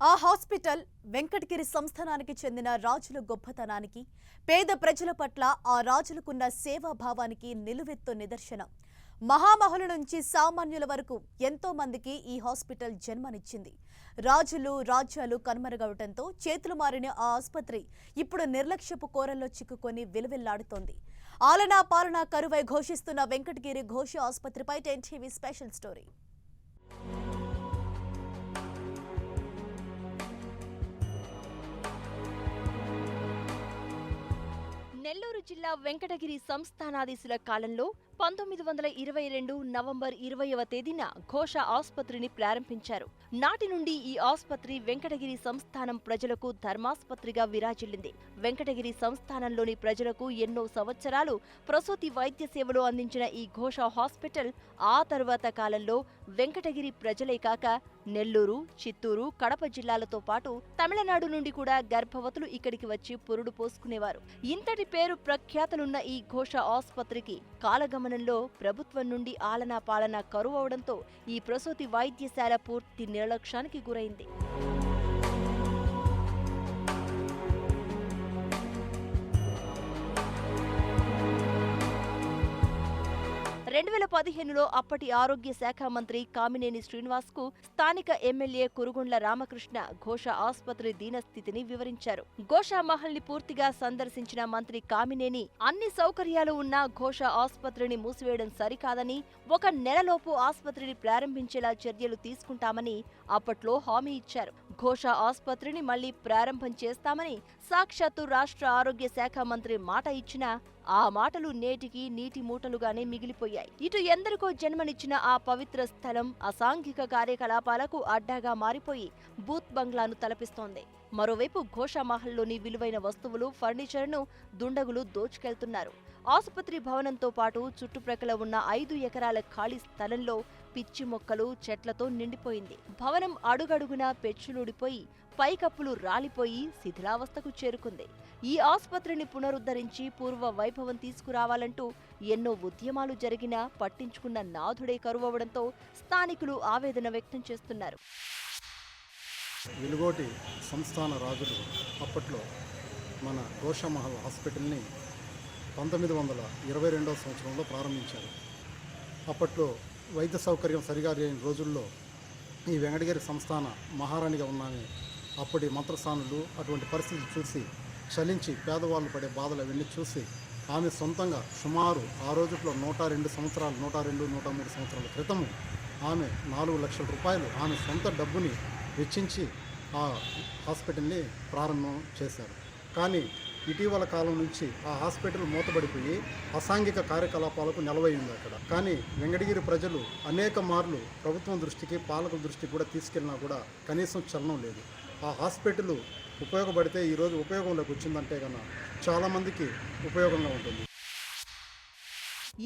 ఆ హాస్పిటల్ వెంకటగిరి సంస్థానానికి చెందిన రాజుల గొప్పతనానికి, పేద ప్రజల పట్ల ఆ రాజులకున్న సేవాభావానికి నిలువెత్తు నిదర్శనం. మహామహుల నుంచి సామాన్యుల వరకు ఎంతో మందికి ఈ హాస్పిటల్ జన్మనిచ్చింది. రాజులు రాజ్యాలు కనుమరుగవడంతో చేతులు మారిన ఆ ఆసుపత్రి ఇప్పుడు నిర్లక్ష్యపు కోరల్లో చిక్కుకొని విలువిల్లాడుతోంది. ఆలనా పాలనా కరువై ఘోషిస్తున్న వెంకటగిరి ఘోష ఆసుపత్రిపై 10 టీవీ స్పెషల్ స్టోరీ. నెల్లూరు జిల్లా వెంకటగిరి సంస్థానాధీశుల కాలంలో 1922 నవంబర్ 20వ తేదీన ఘోష ఆసుపత్రిని ప్రారంభించారు. నాటి నుండి ఈ ఆసుపత్రి వెంకటగిరి సంస్థానం ప్రజలకు ధర్మాసుపత్రిగా విరాజిల్లింది. వెంకటగిరి సంస్థానంలోని ప్రజలకు ఎన్నో సంవత్సరాలు ప్రసూతి వైద్య సేవలు అందించిన ఈ ఘోష హాస్పిటల్ ఆ తరువాత కాలంలో వెంకటగిరి ప్రజలే కాక నెల్లూరు, చిత్తూరు, కడప జిల్లాలతో పాటు తమిళనాడు నుండి కూడా గర్భవతులు ఇక్కడికి వచ్చి పురుడు పోసుకునేవారు. ఇంతటి పేరు ప్రఖ్యాతలున్న ఈ ఘోష ఆసుపత్రికి కాలగమనంలో ప్రభుత్వం నుండి ఆలనా పాలనా కరువవడంతో ఈ ప్రసూతి వైద్యశాల పూర్తి నిర్లక్ష్యానికి గురైంది. 2015లో అప్పటి ఆరోగ్య శాఖ మంత్రి కామినేని శ్రీనివాస్ కు స్థానిక ఎమ్మెల్యే కురుగుండ్ల రామకృష్ణ ఘోష ఆసుపత్రి దీనస్థితిని వివరించారు. ఘోష మహల్ ని పూర్తిగా సందర్శించిన మంత్రి కామినేని అన్ని సౌకర్యాలు ఉన్న ఘోష ఆసుపత్రిని మూసివేయడం సరికాదని, 1 నెలలోపు ఆసుపత్రిని ప్రారంభించేలా చర్యలు తీసుకుంటామని అప్పట్లో హామీ ఇచ్చారు. ఘోష ఆసుపత్రిని మళ్లీ ప్రారంభం చేస్తామని సాక్షాత్తు రాష్ట్ర ఆరోగ్య శాఖ మంత్రి మాట ఇచ్చినా ఆ మాటలు నేటికి నీటి మూటలుగానే మిగిలిపోయాయి. ఇటు ఎందరికో జన్మనిచ్చిన ఆ పవిత్ర స్థలం అసాంఘిక కార్యకలాపాలకు అడ్డాగా మారిపోయి బూత్ బంగ్లాను తలపిస్తోంది. మరోవైపు ఘోషమహల్లోని విలువైన వస్తువులు, ఫర్నిచర్ను దుండగులు దోచుకెళ్తున్నారు. ఆసుపత్రి భవనంతో పాటు చుట్టుప్రక్కల ఉన్న 5 ఎకరాల ఖాళీ స్థలంలో పిచ్చి మొక్కలు, చెట్లతో నిండిపోయింది. భవనం అడుగడుగునా పెచ్చులుడిపోయి పైకప్పులు రాలిపోయి శిథిలావస్థకు చేరుకుంది. ఈ ఆసుపత్రిని పునరుద్ధరించి పూర్వ వైభవం తీసుకురావాలంటూ ఎన్నో ఉద్యమాలు జరిగినా పట్టించుకున్న నాథుడే కరువవడంతో స్థానికులు ఆవేదన వ్యక్తం చేస్తున్నారు. వెలుగోటి సంస్థాన రాజులు అప్పట్లో మన ఘోషమహల్ హాస్పిటల్ని 1922వ సంవత్సరంలో ప్రారంభించారు. అప్పట్లో వైద్య సౌకర్యం సరిగా లేని రోజుల్లో ఈ వెంకటగిరి సంస్థాన మహారాణిగా ఉన్నామే అప్పటి మంత్రస్థానులు అటువంటి పరిస్థితి చూసి చలించి పేదవాళ్ళు పడే బాధలు అవన్నీ చూసి ఆమె సొంతంగా సుమారు ఆ రోజుల్లో 102 సంవత్సరాలు 103 సంవత్సరాల క్రితము ఆమె 4 లక్షల రూపాయలు ఆమె సొంత డబ్బుని వెచ్చించి ఆ హాస్పిటల్ని ప్రారంభం చేశారు. కానీ ఇటీవల కాలం నుంచి ఆ హాస్పిటల్ మూతబడిపోయి అసాంఘిక కార్యకలాపాలకు నెలవైంది అక్కడ. కానీ వెంకటగిరి ప్రజలు అనేక మార్లు ప్రభుత్వం దృష్టికి, పాలకుల దృష్టికి కూడా తీసుకెళ్ళినా కూడా కనీసం చలనం లేదు. ఆ హాస్పిటల్ ఉపయోగపడితే ఈరోజు ఉపయోగంలోకి వచ్చిందంటే కన్నా చాలామందికి ఉపయోగంగా ఉంటుంది.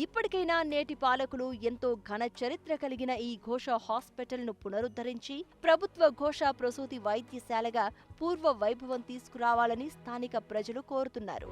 ఇప్పటికైనా నేటి పాలకులు ఎంతో ఘన చరిత్ర కలిగిన ఈ ఘోష హాస్పిటల్ను పునరుద్ధరించి ప్రభుత్వ ఘోష ప్రసూతి వైద్యశాలగా పూర్వ వైభవం తీసుకురావాలని స్థానిక ప్రజలు కోరుతున్నారు.